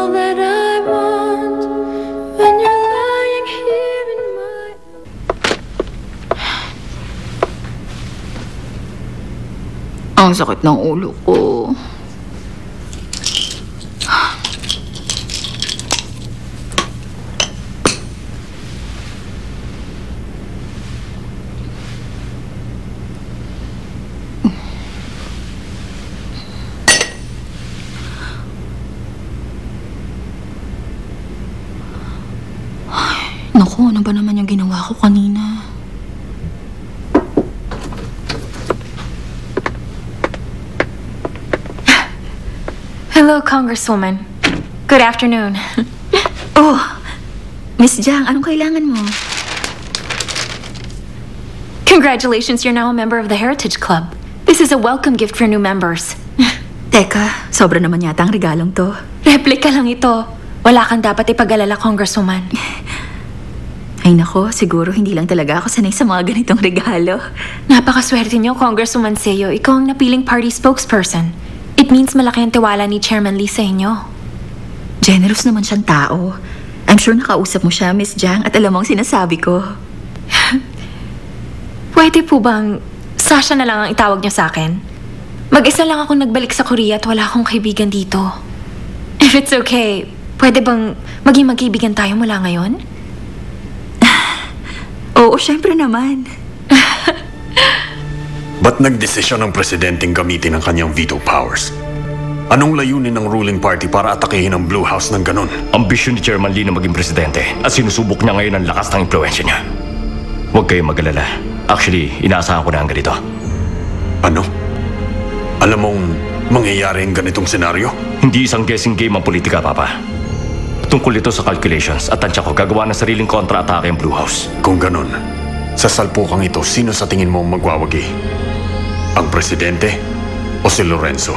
all that I want when you're lying here in my... Ang sakit ng ulo ko. Naku, ano ba naman yung ginawa ko kanina? Hello, Congresswoman. Good afternoon. Oh, Miss Jiang, anong kailangan mo? Congratulations, you're now a member of the Heritage Club. This is a welcome gift for new members. Teka, sobra naman yata ang regalong to. Replika lang ito. Wala kang dapat ipag-alala, Congresswoman. Ay nako, siguro hindi lang talaga ako sanay sa mga ganitong regalo. Napakaswerte niyo, Congresswoman Seo. Ikaw ang napiling party spokesperson. It means malaki ang tiwala ni Chairman Lee sa inyo. Generous naman siyang tao. I'm sure nakausap mo siya, Miss Jiang, at alam mo ang sinasabi ko. Pwede po bang Sasha na lang ang itawag niyo sa akin? Mag-isa lang akong nagbalik sa Korea at wala akong kaibigan dito. If it's okay, pwede bang maging magkaibigan tayo mula ngayon? Oo, syempre naman. Ba't nagdesisyon ng presidenteng gamitin ang kanyang veto powers? Anong layunin ng ruling party para atakehin ang Blue House ng ganon? Ambisyon ni Chairman Lee na maging presidente at sinusubok niya ngayon ang lakas ng impluensya niya. Huwag kayong mag-alala. Actually, inaasahan ko na ang ganito. Ano? Alam mong mangyayari ang ganitong senaryo? Hindi isang guessing game ang politika, Papa. Tungkol ito sa calculations at tansya ko gagawa ng sariling kontra-atake ang Blue House. Kung ganon, sa salpukang ito, sino sa tingin mo magwawagi? Ang presidente o si Lorenzo?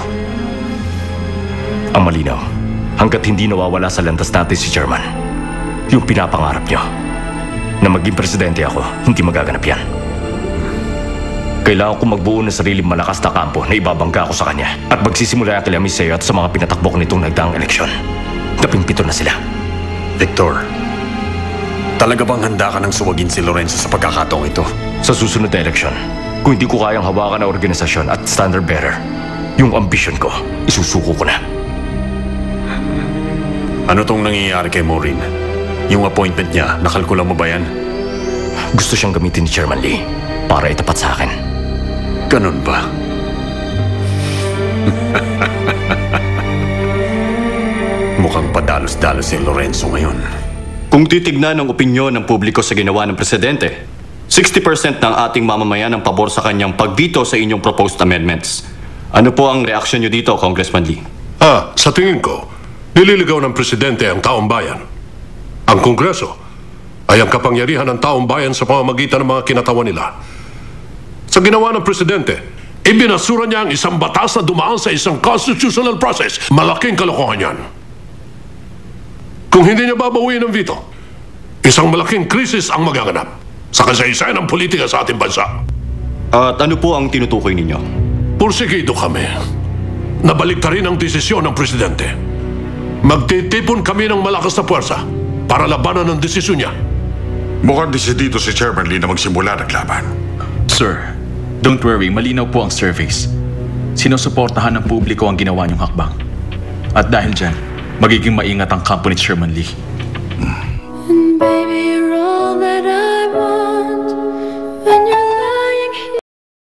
Ang malinaw, hanggat hindi nawawala sa landas natin si Chairman, yung pinapangarap niyo, na maging presidente ako, hindi magaganap yan. Kailangan ko magbuo ng sariling malakas na kampo na ibabangga ko sa kanya at magsisimula kay Amiseo at sa mga pinatakbo nitong nagdaang eleksyon. Naping-pito na sila. Victor, talaga bang handa ka nang suwagin si Lorenzo sa pagkakataong ito? Sa susunod na eleksyon, kung hindi ko kayang hawakan ang organisasyon at standard bearer, yung ambisyon ko, isusuko ko na. Ano tong nangyayari kay Maureen? Yung appointment niya, nakalkula mo ba yan? Gusto siyang gamitin ni Chairman Lee para itapat sa akin. Ganun ba? Mukhang padalos-dalos si Lorenzo ngayon. Kung titignan ang opinyon ng publiko sa ginawa ng presidente, 60% ng ating mamamayan ang pabor sa kanyang pagvito sa inyong proposed amendments. Ano po ang reaksyon niyo dito, Congressman Lee? Sa tingin ko, nililigaw ng presidente ang taong bayan. Ang Kongreso ay ang kapangyarihan ng taong bayan sa pamamagitan ng mga kinatawan nila. Sa ginawa ng presidente, ibinasura niya ang isang batas na dumaan sa isang constitutional process. Malaking kalokohan yan. Kung hindi niya babawiin ang veto, isang malaking krisis ang magaganap sa kasaysayan ng politika sa ating bansa. At ano po ang tinutukoy ninyo? Pursigido kami. Nabaliktarin ang desisyon ng presidente. Magtitipon kami ng malakas na puwersa para labanan ang desisyon niya. Mukhang desidido si Chairman Lee na magsimula ng laban. Sir, don't worry, malinaw po ang surveys. Sinusuportahan ng publiko ang ginawa niyong hakbang. At dahil dyan, magiging maingat ang kampo ni Chairman Lee. And baby,